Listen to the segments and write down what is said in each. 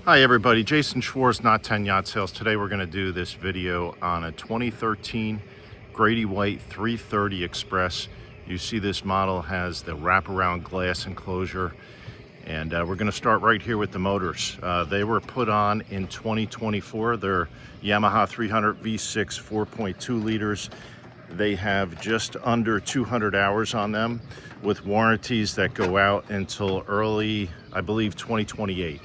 Hi everybody, Jason Schwarz, Not 10 Yacht Sales. Today we're going to do this video on a 2013 Grady-White 330 Express. You see this model has the wraparound glass enclosure, and we're going to start right here with the motors. They were put on in 2024. They're Yamaha 300 V6 4.2 liters. They have just under 200 hours on them with warranties that go out until early, I believe, 2028.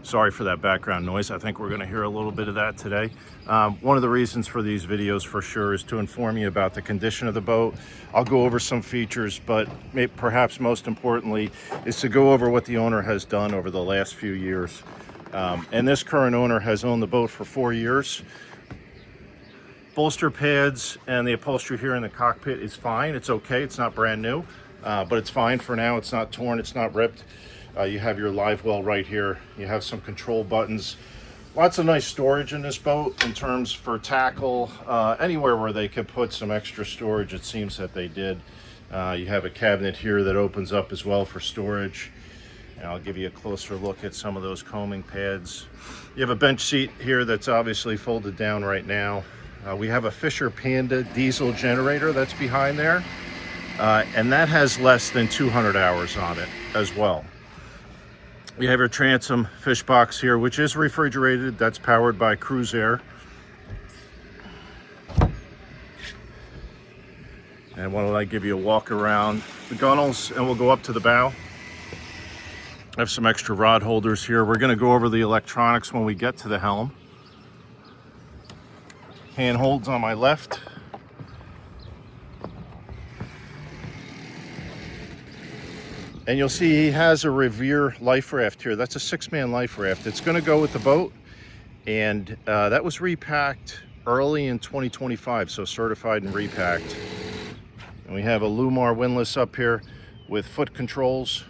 Sorry for that background noise. I think we're going to hear a little bit of that today. One of the reasons for these videos for sure is to inform you about the condition of the boat. I'll go over some features, but perhaps most importantly is to go over what the owner has done over the last few years. And this current owner has owned the boat for 4 years. Bolster pads and the upholstery here in the cockpit is fine. It's okay. It's not brand new, but it's fine for now. It's not torn. It's not ripped. You have your live well right here. You have some control buttons. Lots of nice storage in this boat in terms for tackle. Anywhere where they could put some extra storage, it seems that they did. You have a cabinet here that opens up as well for storage. And I'll give you a closer look at some of those combing pads. You have a bench seat here that's obviously folded down right now. We have a Fisher Panda diesel generator that's behind there. And that has less than 200 hours on it as well. We have your transom fish box here, which is refrigerated. That's powered by Cruise Air. And why don't I give you a walk around the gunnels and we'll go up to the bow. I have some extra rod holders here. We're going to go over the electronics when we get to the helm. Handholds on my left. And you'll see he has a Revere life raft here. That's a 6-man life raft. It's going to go with the boat. And that was repacked early in 2025, so certified and repacked. And we have a Lumishore windlass up here with foot controls.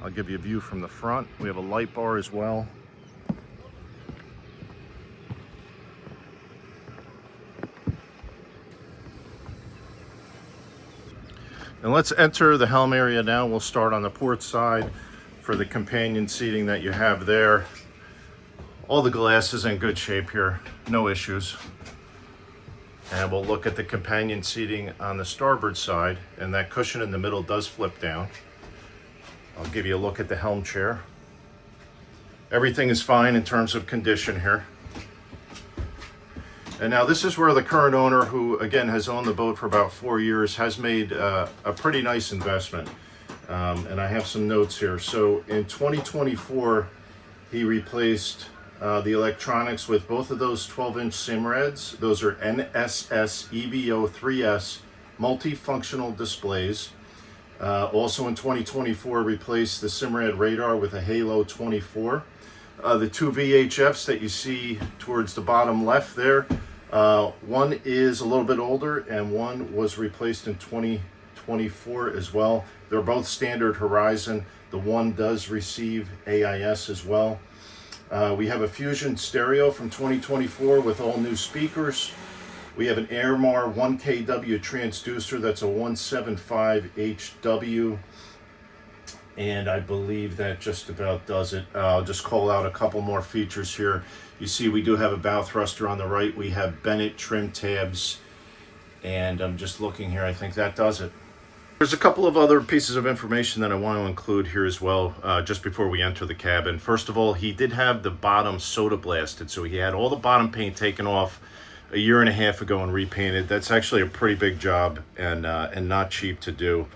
I'll give you a view from the front. We have a light bar as well. And let's enter the helm area now. We'll start on the port side for the companion seating that you have there. All the glass is in good shape here, no issues. And we'll look at the companion seating on the starboard side, and that cushion in the middle does flip down. I'll give you a look at the helm chair. Everything is fine in terms of condition here. And now this is where the current owner, who again has owned the boat for about 4 years, has made a pretty nice investment. And I have some notes here. So in 2024, he replaced the electronics with both of those 12-inch Simrads. Those are NSS EVO 3S multifunctional displays. Also in 2024, replaced the Simrad radar with a Halo 24. The two VHFs that you see towards the bottom left there, one is a little bit older and one was replaced in 2024 as well. They're both standard Horizon. The one does receive AIS as well. We have a Fushion stereo from 2024 with all new speakers. We have an Airmar 1kW transducer. That's a 175 HW. And I believe that just about does it. I'll just call out a couple more features here. You see we do have a bow thruster on the right. We have Bennett trim tabs. And I'm just looking here. I think that does it. There's a couple of other pieces of information that I want to include here as well, just before we enter the cabin. First of all, he did have the bottom soda blasted. So he had all the bottom paint taken off a year and a half ago and repainted. That's actually a pretty big job and not cheap to do.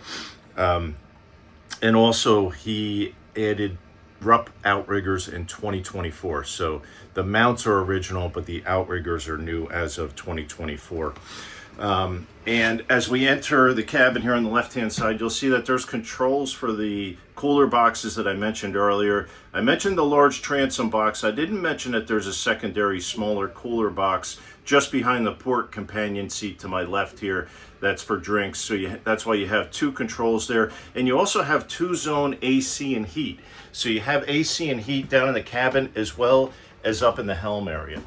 And also he added Rupp outriggers in 2024. So the mounts are original, but the outriggers are new as of 2024. And as we enter the cabin here on the left-hand side, you'll see that there's controls for the cooler boxes that I mentioned earlier. I mentioned the large transom box. I didn't mention that there's a secondary smaller cooler box just behind the port companion seat to my left here. That's for drinks. So that's why you have two controls there. And you also have 2-zone AC and heat. So you have AC and heat down in the cabin as well as up in the helm area.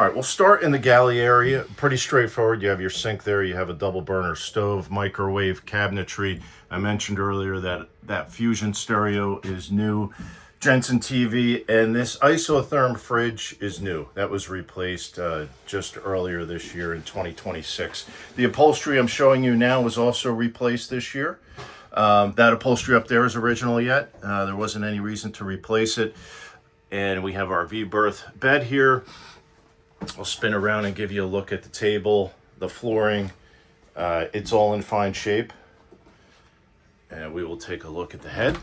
All right, we'll start in the galley area. Pretty straightforward. You have your sink there. You have a double burner stove, microwave, cabinetry. I mentioned earlier that that Fushion stereo is new. Jensen TV, and this isotherm fridge is new. That was replaced just earlier this year in 2026. The upholstery I'm showing you now was also replaced this year. That upholstery up there is original yet. There wasn't any reason to replace it. And we have our V-berth bed here. I'll spin around and give you a look at the table, the flooring. It's all in fine shape. And we will take a look at the head.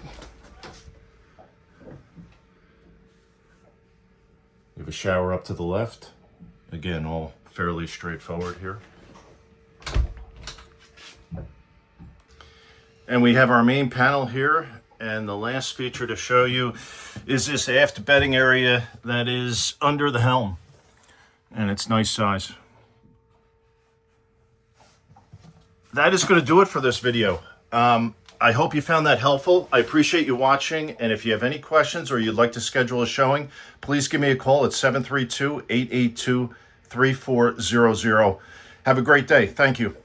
We have a shower up to the left. Again, all fairly straightforward here. And we have our main panel here. And the last feature to show you is this aft bedding area that is under the helm. And it's nice size. That is going to do it for this video. I hope you found that helpful. I appreciate you watching. And if you have any questions or you'd like to schedule a showing, please give me a call at 732-882-3400. Have a great day. Thank you.